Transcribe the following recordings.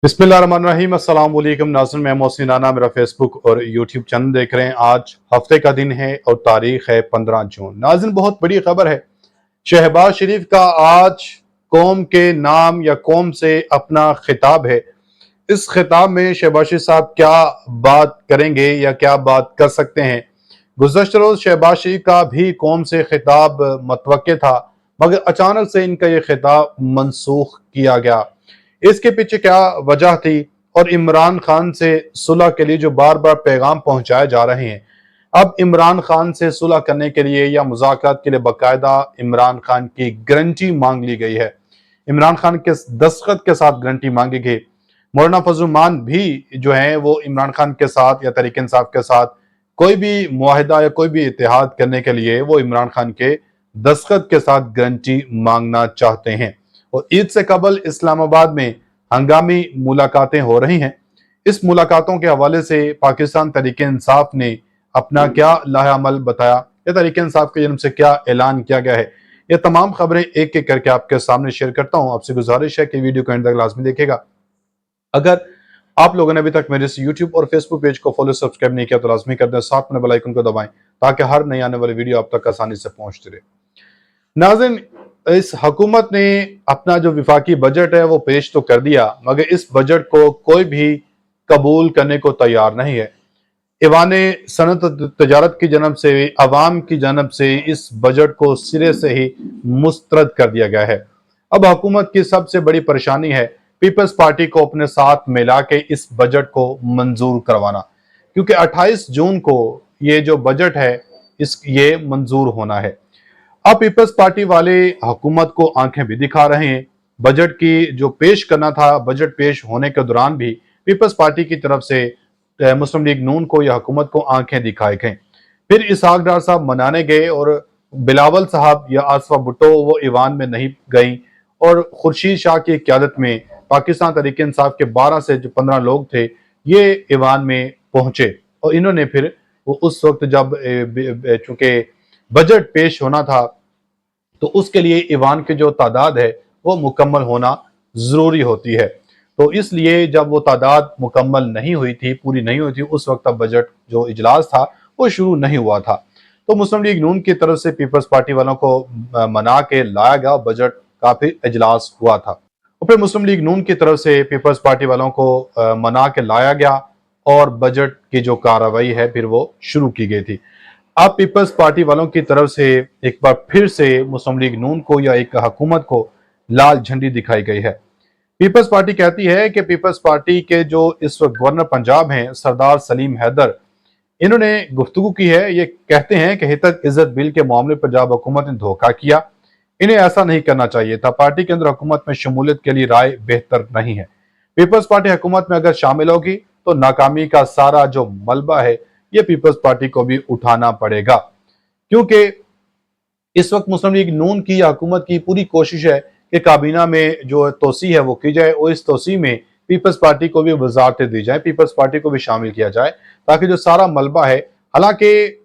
बिस्मिल्लाहिर्रहमानिर्रहीम। अस्सलाम वालेकुम नाज़रीन, मैं मोहसिन राना, मेरा फेसबुक और यूट्यूब चैनल देख रहे हैं। आज हफ्ते का दिन है और तारीख है 15 जून। नाज़रीन, बहुत बड़ी खबर है। शहबाज शरीफ का आज कौम के नाम या कौम से अपना खिताब है। इस खिताब में शहबाज शरीफ साहब क्या बात करेंगे या क्या बात कर सकते हैं। गुज़श्ता रोज़ शहबाज शरीफ का भी कौम से खिताब मतवक्के था, मगर अचानक से इनका ये खिताब मनसूख किया गया। इसके पीछे क्या वजह थी और इमरान खान से सुलह के लिए जो बार बार पैगाम पहुंचाए जा रहे हैं, अब इमरान खान से सुलह करने के लिए या मुज़ाकरात के लिए बाकायदा इमरान खान की गारंटी मांग ली गई है। इमरान खान के दस्तखत के साथ गारंटी मांगी गई। मौलाना फजल मान भी जो है वो इमरान खान के साथ या तहरीक इंसाफ के साथ कोई भी मुआहिदा या कोई भी इत्तेहाद करने के लिए वो इमरान खान के दस्तखत के साथ गारंटी मांगना चाहते हैं। और ईद से कबल इस्लामाबाद में हंगामी मुलाकातें हो रही हैं। इस मुलाकातों के हवाले से पाकिस्तान तहरीक इंसाफ ने अपना क्या लाहेअमल बताया या तहरीक इंसाफ की जन्म से क्या ऐलान किया गया है, ये तमाम खबरें एक एक करके आपके सामने शेयर करता हूं। आपसे गुजारिश है कि वीडियो को एंड तक लाजमी देखेगा। अगर आप लोगों ने अभी तक मेरे इस यूट्यूब और फेसबुक पेज को फॉलो सब्सक्राइब नहीं किया तो लाजमी कर दें, साथ में बेल आइकन को दबाएं ताकि हर नई आने वाली वीडियो आप तक आसानी से पहुंचती रहे। नाज़रीन, इस हुकूमत ने अपना जो विफाकी बजट है वो पेश तो कर दिया, मगर इस बजट को कोई भी कबूल करने को तैयार नहीं है। ईवान सनत तजारत की जनब से, अवाम की जनब से इस बजट को सिरे से ही मुस्तरद कर दिया गया है। अब हुकूमत की सबसे बड़ी परेशानी है पीपल्स पार्टी को अपने साथ मिला के इस बजट को मंजूर करवाना, क्योंकि 28 जून को ये जो बजट है ये मंजूर होना है। अब पीपल्स पार्टी वाले हुकूमत को आंखें भी दिखा रहे हैं। बजट की जो पेश करना था, बजट पेश होने के दौरान भी पीपल्स पार्टी की तरफ से मुस्लिम लीग नून को या हुकूमत को आंखें दिखाए गए। फिर इसहाक डार साहब मनाने गए और बिलावल साहब या आसफा भुट्टो वो ईवान में नहीं गई, और खुर्शीद शाह की क़यादत में पाकिस्तान तहरीक इंसाफ के 12 से जो 15 लोग थे ये ईवान में पहुंचे। और इन्होंने फिर वो उस वक्त जब चूंकि बजट पेश होना था तो उसके लिए ईवान की जो तादाद है वो मुकम्मल होना जरूरी होती है। तो इसलिए जब वो तादाद मुकम्मल नहीं हुई थी, पूरी नहीं हुई थी, उस वक्त तब बजट जो इजलास था वो शुरू नहीं हुआ था। तो मुस्लिम लीग नून की तरफ से पीपल्स पार्टी वालों को मना के लाया गया, बजट का फिर इजलास हुआ था। और फिर मुस्लिम लीग नून की तरफ से पीपल्स पार्टी वालों को मना के लाया गया और बजट की जो कार्रवाई है फिर वो शुरू की गई थी। अब पीपल्स पार्टी वालों की तरफ से एक बार फिर से मुस्लिम लीग नून को या एक हुकूमत को लाल झंडी दिखाई गई है। पीपल्स पार्टी कहती है कि पीपल्स पार्टी के जो इस वक्त गवर्नर पंजाब हैं सरदार सलीम हैदर, इन्होंने गुफ्तगू की है। ये कहते हैं कि हितक इज्जत बिल के मामले पर पंजाब हुकूमत ने धोखा किया, इन्हें ऐसा नहीं करना चाहिए था। पार्टी के अंदर हुकूमत में शमूलियत के लिए राय बेहतर नहीं है। पीपल्स पार्टी हुकूमत में अगर शामिल होगी तो नाकामी का सारा जो मलबा है ये पीपल्स पार्टी को भी उठाना पड़ेगा, क्योंकि इस वक्त मुस्लिम लीग नून की या हुकूमत की पूरी कोशिश है कि काबीना में जो तोसी है वो की जाए और इस तोसी में पीपल्स पार्टी को भी वजारतें दी जाए, पीपल्स पार्टी को भी शामिल किया जाए, ताकि जो सारा मलबा है, हालांकि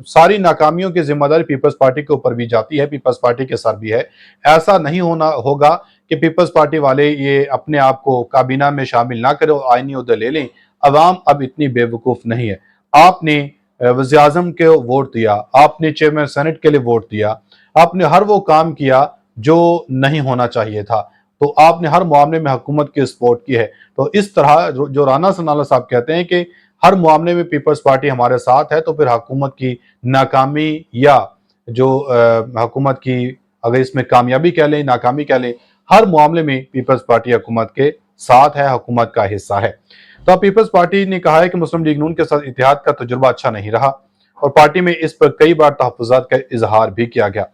सारी नाकामियों की जिम्मेदारी पीपल्स पार्टी के ऊपर भी जाती है, पीपल्स पार्टी के सर भी है। ऐसा नहीं होना होगा कि पीपल्स पार्टी वाले ये अपने आप को काबीना में शामिल ना करें और आईनी ओहदे ले लें। अवाम अब इतनी बेवकूफ नहीं है। आपने वज़ीर आज़म को वोट दिया, आपने चेयरमैन सेनेट के लिए वोट दिया, आपने हर वो काम किया जो नहीं होना चाहिए था, तो आपने हर मामले में हुकूमत की सपोर्ट की है। तो इस तरह जो राना सनाला साहब कहते हैं कि हर मामले में पीपल्स पार्टी हमारे साथ है, तो फिर हुकूमत की नाकामी या जो हुकूमत की अगर इसमें कामयाबी कह लें नाकामी कह लें, हर मामले में पीपल्स पार्टी हुकूमत के साथ है, हुकूमत का हिस्सा है। तो पीपल्स पार्टी ने कहा है कि मुस्लिम लीग नून के साथ इत्तेहाद का तजुर्बा अच्छा नहीं रहा और पार्टी में इस पर कई बार तहफ़्फ़ुज़ात का इजहार भी किया गया।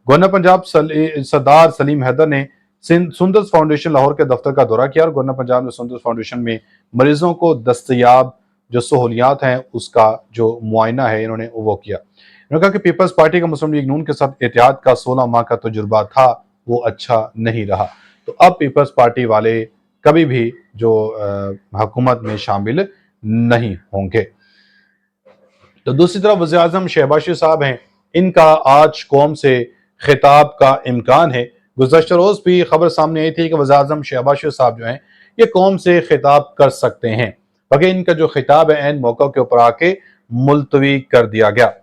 गवर्नर पंजाब सरदार सलीम हैदर ने सुंदर्स फाउंडेशन लाहौर के दफ्तर का दौरा किया और गवर्नर पंजाब ने सुंदर्स फाउंडेशन में मरीजों को दस्तयाब जो सहूलियात हैं उसका जो मुआयना है इन्होंने वो किया। इन्होंने कहा कि पीपल्स पार्टी का मुस्लिम लीग नून के साथ इत्तेहाद का 16 माह का तजुर्बा था, वो अच्छा नहीं रहा। तो अब पीपल्स पार्टी वाले कभी भी जो हुकूमत में शामिल नहीं होंगे। तो दूसरी तरफ वज़ीर आज़म शहबाज शरीफ साहब हैं, इनका आज कौम से खिताब का इम्कान है। गुज़श्ता रोज़ भी खबर सामने आई थी कि वज़ीर-ए-आज़म शहबाज शरीफ साहब जो हैं ये कौम से खिताब कर सकते हैं, मगर इनका जो खिताब है ऐन मौका के ऊपर आके मुलतवी कर दिया गया।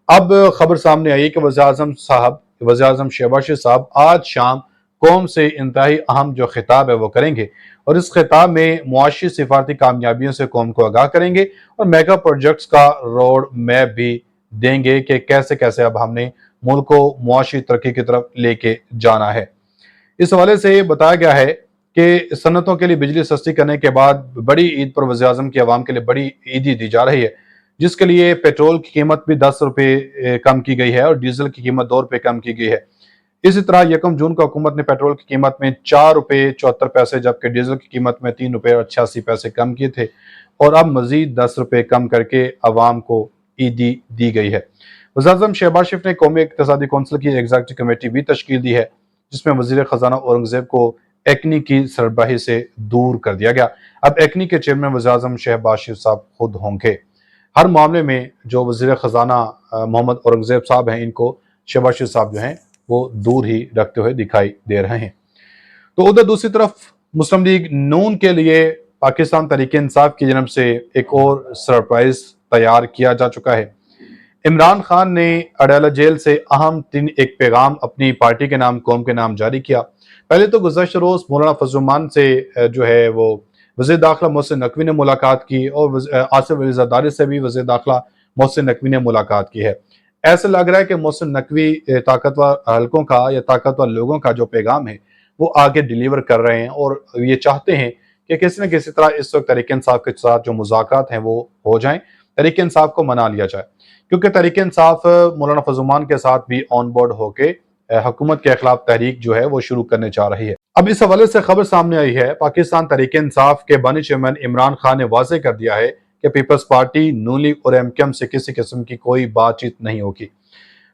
अब खबर सामने आई कि वज़ीर-ए-आज़म शहबाज शरीफ साहब आज शाम कौम से इंतहाई अहम जो खिताब है वो करेंगे और इस खिताब में मुआशी सिफारती कामयाबियों से कौम को आगाह करेंगे और मेगा प्रोजेक्ट्स का रोड मैप भी देंगे कि कैसे कैसे अब हमने मुल्क को मुआशी तरक्की की तरफ लेके जाना है। इस हवाले से बताया गया है कि सन्नतों के लिए बिजली सस्ती करने के बाद बड़ी ईद पर वज़ीर-ए-आज़म की आवाम के लिए बड़ी ईदी दी जा रही है, जिसके लिए पेट्रोल की कीमत भी 10 रुपये कम की गई है और डीजल की कीमत 2 रुपये कम की गई है। इसी तरह 1 जून को हुकूमत ने पेट्रोल की कीमत में 4 रुपये 74 पैसे जबकि डीजल की कीमत में 3 रुपये 88 पैसे कम किए थे और अब मजीद 10 रुपये कम करके अवाम को ईदी दी गई है। वज़ीर-ए-आज़म शहबाज शरीफ ने कौमी इक़्तिसादी कौंसिल की एग्जीक्यूटिव कमेटी भी तश्कील दी है, जिसमें वज़ीर ख़जाना औरंगज़ेब को एक्नी की सरबराही से दूर कर दिया गया। अब एक्नी के चेयरमैन वज़ीर-ए-आज़म शहबाज शरीफ साहब खुद होंगे। हर मामले में जो वज़ीर ख़जाना मोहम्मद औरंगज़ेब साहब हैं, इनको शहबाज शरीफ साहब जो हैं वो दूर ही रखते हुए दिखाई दे रहे हैं। तो उधर दूसरी तरफ मुस्लिम लीग नून के लिए पाकिस्तान तहरीक इंसाफ की जानब से एक और सरप्राइज तैयार किया जा चुका है। इमरान खान ने अडाला जेल से अहम एक पैगाम अपनी पार्टी के नाम कौम के नाम जारी किया। पहले तो गुज़श्ता रोज़ मौलाना फज़ल-उर-रहमान से जो है वो वज़ीर दाखिला मोहसिन नकवी ने मुलाकात की और आसिफ अली ज़रदारी से भी वज़ीर दाखिला मोहसिन नकवी ने मुलाकात की है। ऐसा लग रहा है कि मोहसिन नकवी ताकतवर हलकों का या ताकतवर लोगों का जो पैगाम है वो आगे डिलीवर कर रहे हैं और ये चाहते हैं कि किसी न किसी तरह इस वक्त तहरीक इंसाफ के साथ जो मुज़ाकरात हैं वो हो जाएं, तहरीक इंसाफ को मना लिया जाए, क्योंकि तहरीक इंसाफ मौलाना फज़ल-उर-रहमान के साथ भी ऑन बोर्ड होके हुकूमत के खिलाफ तहरीक जो है वो शुरू करने जा रही है। अब इस हवाले से खबर सामने आई है, पाकिस्तान तहरीक इंसाफ के बानी चेयरमैन इमरान खान ने वाज़ेह कर दिया है कि पीपल्स पार्टी, नून लीग और एमक्यूएम से किसी किस्म की कोई बातचीत नहीं होगी।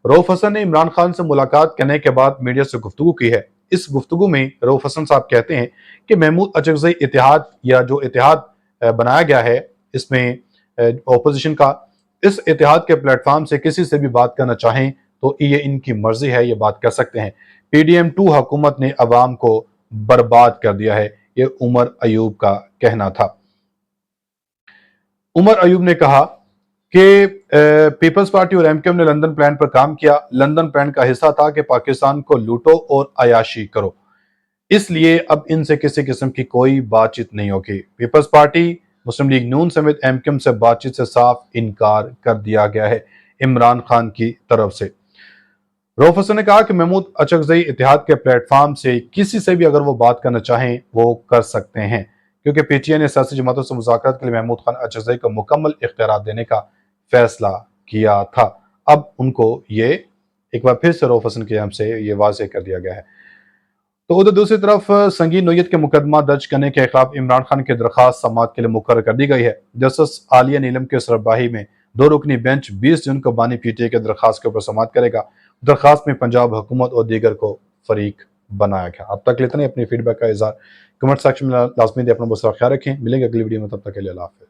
रऊफ हसन ने इमरान खान से मुलाकात करने के बाद मीडिया से गुफ्तगू की है। इस गुफ्तगू में रऊफ हसन साहब कहते हैं कि महमूद अचकज़ई इत्तेहाद या जो इत्तेहाद बनाया गया है इसमें ओपोजिशन का, इस इत्तेहाद के प्लेटफॉर्म से किसी से भी बात करना चाहें तो ये इनकी मर्जी है, ये बात कर सकते हैं। PDM2 हुकूमत ने अवाम को बर्बाद कर दिया है, ये उमर अयूब का कहना था। उमर अयूब ने कहा कि पीपल्स पार्टी और एमक्यूएम ने लंदन प्लान पर काम किया। लंदन प्लान का हिस्सा था कि पाकिस्तान को लूटो और अयाशी करो, इसलिए अब इनसे किसी किस्म की कोई बातचीत नहीं होगी। पीपल्स पार्टी, मुस्लिम लीग नून समेत एमक्यूएम से बातचीत से साफ इनकार कर दिया गया है इमरान खान की तरफ से। रऊफ हसन ने कहा कि महमूद अचकज़ई इत्तेहाद के प्लेटफॉर्म से किसी से भी अगर वो बात करना चाहें वो कर सकते हैं, क्योंकि PTI ने सियासी जमातों से मुज़ाकरात के लिए महमूद खान अचकज़ई को मुकम्मल इख्तियार देने का फैसला किया था। अब उनको ये एक बार फिर से रऊफ हसन के नाम से ये वाज़ेह कर दिया गया है। तो उधर दूसरी तरफ संगीन नोयत के मुकदमा दर्ज करने के खिलाफ इमरान खान की दरख्वास्त समाअत के लिए मुकर्रर कर दी गई है। जस्टिस आलिया नीलम के सरबराही में 2 रुकनी बेंच 20 जून को बानी PTI के दरख्वास्त के ऊपर समाअत करेगा। दरख्वास्त में पंजाब हुकूमत और दीगर को फरीक बनाया गया। अब तक लेते हैं अपनी फीडबैक का इज़हार कमेंट सेक्शन में लाजमी दे। अपना बहुत सारा ख्याल रखें, मिलेंगे अगली वीडियो में, तब तक के लिए अल्लाह हाफ़िज़।